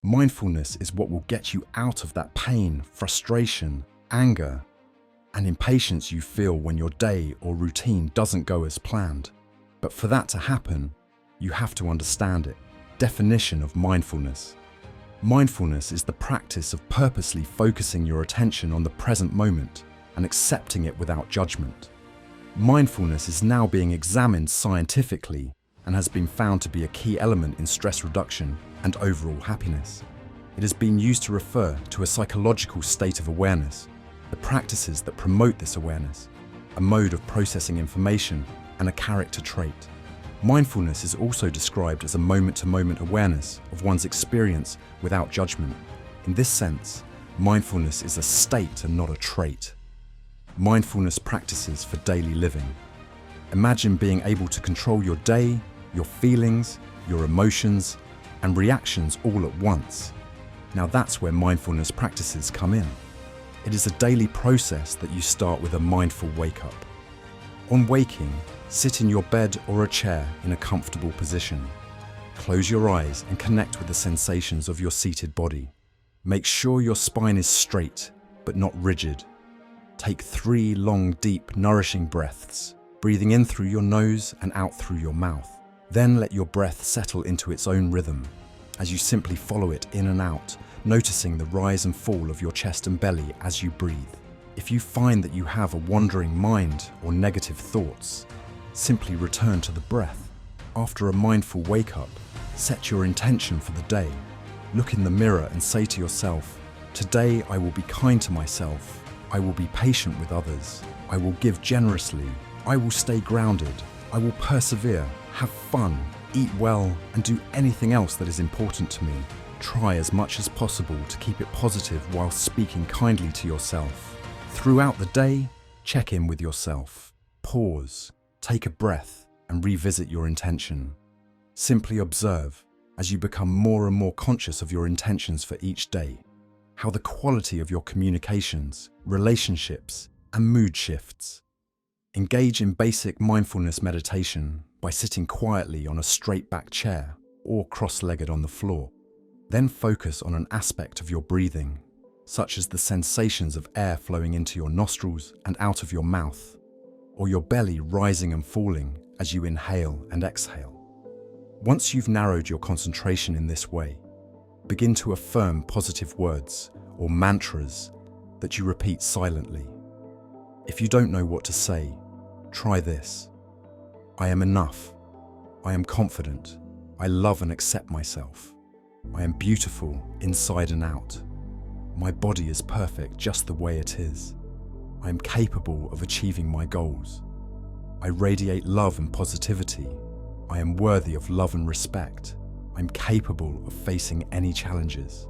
Mindfulness is what will get you out of that pain, frustration, anger, and impatience you feel when your day or routine doesn't go as planned. But for that to happen, you have to understand it. Definition of mindfulness. Mindfulness is the practice of purposely focusing your attention on the present moment and accepting it without judgment. Mindfulness is now being examined scientifically and has been found to be a key element in stress reduction and overall happiness. It has been used to refer to a psychological state of awareness, the practices that promote this awareness, a mode of processing information, and a character trait. Mindfulness is also described as a moment-to-moment awareness of one's experience without judgment. In this sense, mindfulness is a state and not a trait. Mindfulness practices for daily living. Imagine being able to control your day, your feelings, your emotions, and reactions all at once. Now that's where mindfulness practices come in. It is a daily process that you start with a mindful wake-up. On waking, sit in your bed or a chair in a comfortable position. Close your eyes and connect with the sensations of your seated body. Make sure your spine is straight, but not rigid. Take 3 long, deep, nourishing breaths, breathing in through your nose and out through your mouth. Then let your breath settle into its own rhythm as you simply follow it in and out, noticing the rise and fall of your chest and belly as you breathe. If you find that you have a wandering mind or negative thoughts, simply return to the breath. After a mindful wake-up, set your intention for the day. Look in the mirror and say to yourself, "Today I will be kind to myself. I will be patient with others. I will give generously. I will stay grounded. I will persevere, have fun, eat well, and do anything else that is important to me." Try as much as possible to keep it positive while speaking kindly to yourself. Throughout the day, check in with yourself. Pause, take a breath, and revisit your intention. Simply observe, as you become more and more conscious of your intentions for each day, how the quality of your communications, relationships, and mood shifts. Engage in basic mindfulness meditation by sitting quietly on a straight-back chair or cross-legged on the floor. Then focus on an aspect of your breathing, such as the sensations of air flowing into your nostrils and out of your mouth, or your belly rising and falling as you inhale and exhale. Once you've narrowed your concentration in this way, begin to affirm positive words or mantras that you repeat silently. If you don't know what to say, try this. I am enough. I am confident. I love and accept myself. I am beautiful inside and out. My body is perfect just the way it is. I am capable of achieving my goals. I radiate love and positivity. I am worthy of love and respect. I'm capable of facing any challenges.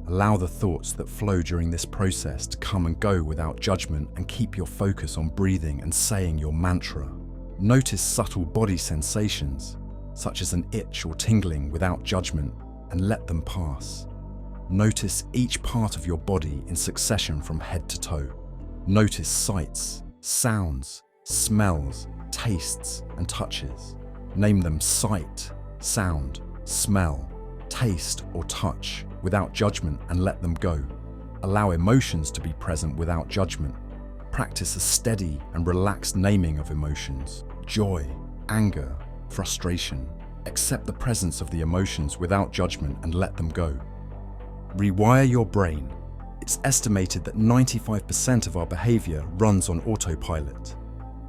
Allow the thoughts that flow during this process to come and go without judgment, and keep your focus on breathing and saying your mantra. Notice subtle body sensations, such as an itch or tingling, without judgment, and let them pass. Notice each part of your body in succession from head to toe. Notice sights, sounds, smells, tastes, and touches. Name them sight, sound, smell, taste, or touch without judgment, and let them go. Allow emotions to be present without judgment. Practice a steady and relaxed naming of emotions: joy, anger, frustration. Accept the presence of the emotions without judgment and let them go. Rewire your brain. It's estimated that 95% of our behavior runs on autopilot,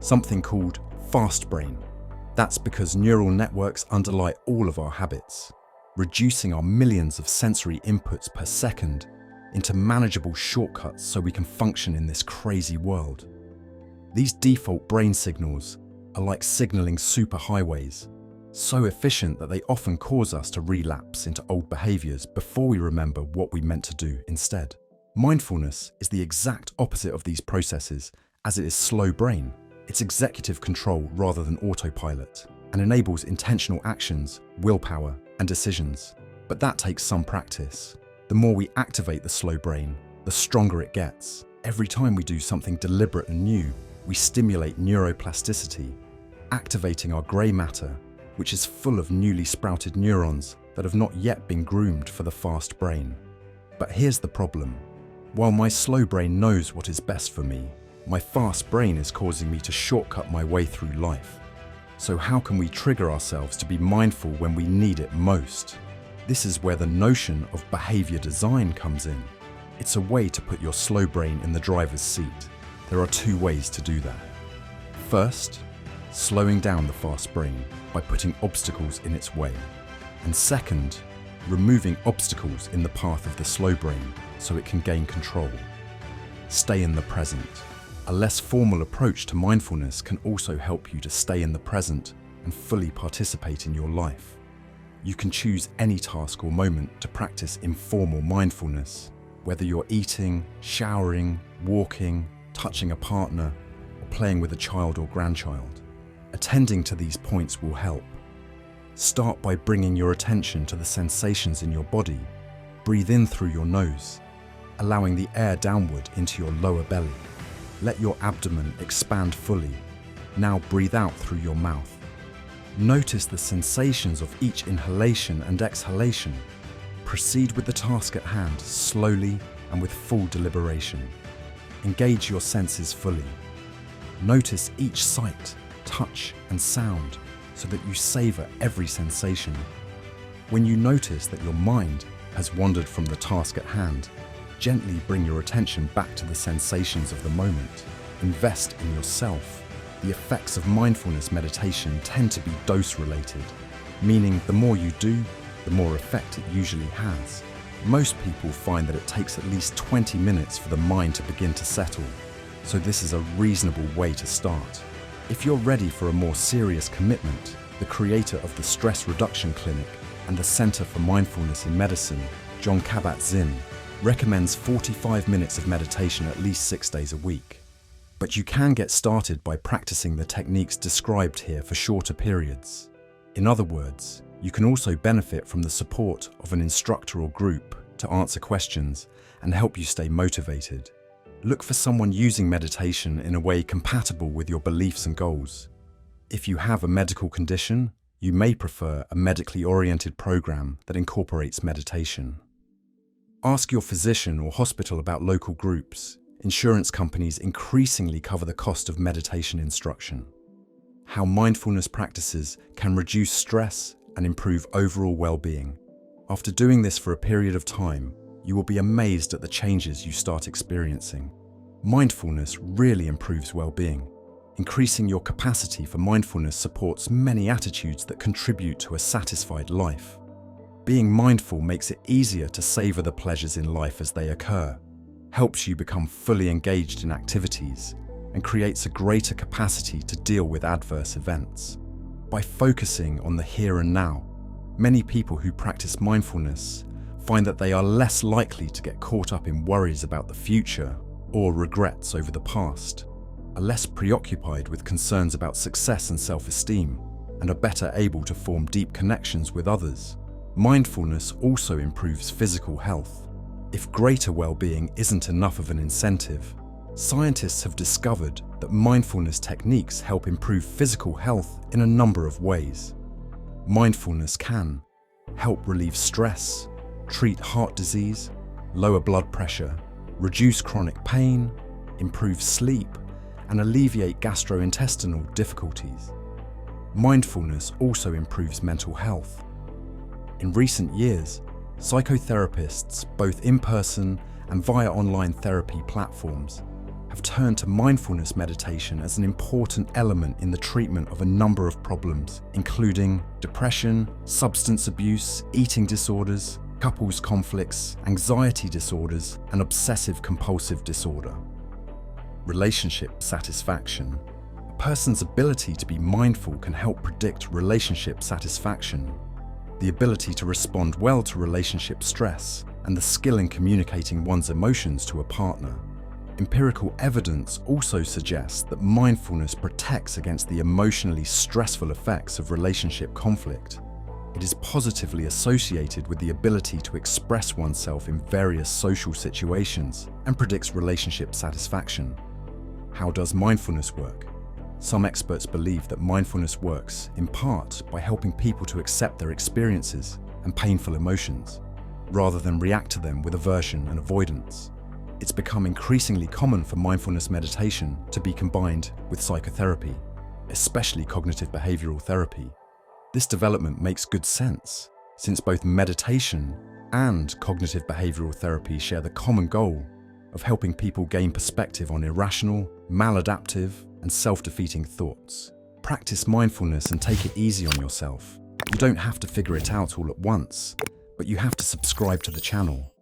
something called fast brain. That's because neural networks underlie all of our habits, reducing our millions of sensory inputs per second into manageable shortcuts so we can function in this crazy world. These default brain signals are like signaling superhighways, so efficient that they often cause us to relapse into old behaviors before we remember what we meant to do instead. Mindfulness is the exact opposite of these processes, as it is slow brain. It's executive control rather than autopilot, and enables intentional actions, willpower, and decisions. But that takes some practice. The more we activate the slow brain, the stronger it gets. Every time we do something deliberate and new, we stimulate neuroplasticity, activating our grey matter, which is full of newly sprouted neurons that have not yet been groomed for the fast brain. But here's the problem. While my slow brain knows what is best for me, my fast brain is causing me to shortcut my way through life. So how can we trigger ourselves to be mindful when we need it most? This is where the notion of behavior design comes in. It's a way to put your slow brain in the driver's seat. There are two ways to do that. First, slowing down the fast brain by putting obstacles in its way. And second, removing obstacles in the path of the slow brain so it can gain control. Stay in the present. A less formal approach to mindfulness can also help you to stay in the present and fully participate in your life. You can choose any task or moment to practice informal mindfulness, whether you're eating, showering, walking, touching a partner, or playing with a child or grandchild. Attending to these points will help. Start by bringing your attention to the sensations in your body. Breathe in through your nose, allowing the air downward into your lower belly. Let your abdomen expand fully. Now breathe out through your mouth. Notice the sensations of each inhalation and exhalation. Proceed with the task at hand slowly and with full deliberation. Engage your senses fully. Notice each sight, touch, and sound so that you savor every sensation. When you notice that your mind has wandered from the task at hand, gently bring your attention back to the sensations of the moment. Invest in yourself. The effects of mindfulness meditation tend to be dose-related, meaning the more you do, the more effect it usually has. Most people find that it takes at least 20 minutes for the mind to begin to settle, so this is a reasonable way to start. If you're ready for a more serious commitment, the creator of the Stress Reduction Clinic and the Center for Mindfulness in Medicine, Jon Kabat-Zinn, recommends 45 minutes of meditation at least 6 days a week. But you can get started by practicing the techniques described here for shorter periods. In other words, you can also benefit from the support of an instructor or group to answer questions and help you stay motivated. Look for someone using meditation in a way compatible with your beliefs and goals. If you have a medical condition, you may prefer a medically oriented program that incorporates meditation. Ask your physician or hospital about local groups. Insurance companies increasingly cover the cost of meditation instruction. How mindfulness practices can reduce stress and improve overall well-being. After doing this for a period of time, you will be amazed at the changes you start experiencing. Mindfulness really improves well-being. Increasing your capacity for mindfulness supports many attitudes that contribute to a satisfied life. Being mindful makes it easier to savor the pleasures in life as they occur, helps you become fully engaged in activities, and creates a greater capacity to deal with adverse events. By focusing on the here and now, many people who practice mindfulness find that they are less likely to get caught up in worries about the future or regrets over the past, are less preoccupied with concerns about success and self-esteem, and are better able to form deep connections with others. Mindfulness also improves physical health. If greater well-being isn't enough of an incentive, scientists have discovered that mindfulness techniques help improve physical health in a number of ways. Mindfulness can help relieve stress, treat heart disease, lower blood pressure, reduce chronic pain, improve sleep, and alleviate gastrointestinal difficulties. Mindfulness also improves mental health. In recent years, psychotherapists, both in person and via online therapy platforms, have turned to mindfulness meditation as an important element in the treatment of a number of problems, including depression, substance abuse, eating disorders, couples conflicts, anxiety disorders, and obsessive-compulsive disorder. Relationship satisfaction. A person's ability to be mindful can help predict relationship satisfaction. The ability to respond well to relationship stress, and the skill in communicating one's emotions to a partner. Empirical evidence also suggests that mindfulness protects against the emotionally stressful effects of relationship conflict. It is positively associated with the ability to express oneself in various social situations and predicts relationship satisfaction. How does mindfulness work? Some experts believe that mindfulness works, in part, by helping people to accept their experiences and painful emotions, rather than react to them with aversion and avoidance. It's become increasingly common for mindfulness meditation to be combined with psychotherapy, especially cognitive behavioral therapy. This development makes good sense, since both meditation and cognitive behavioral therapy share the common goal of helping people gain perspective on irrational, maladaptive, and self-defeating thoughts. Practice mindfulness and take it easy on yourself. You don't have to figure it out all at once, but you have to subscribe to the channel.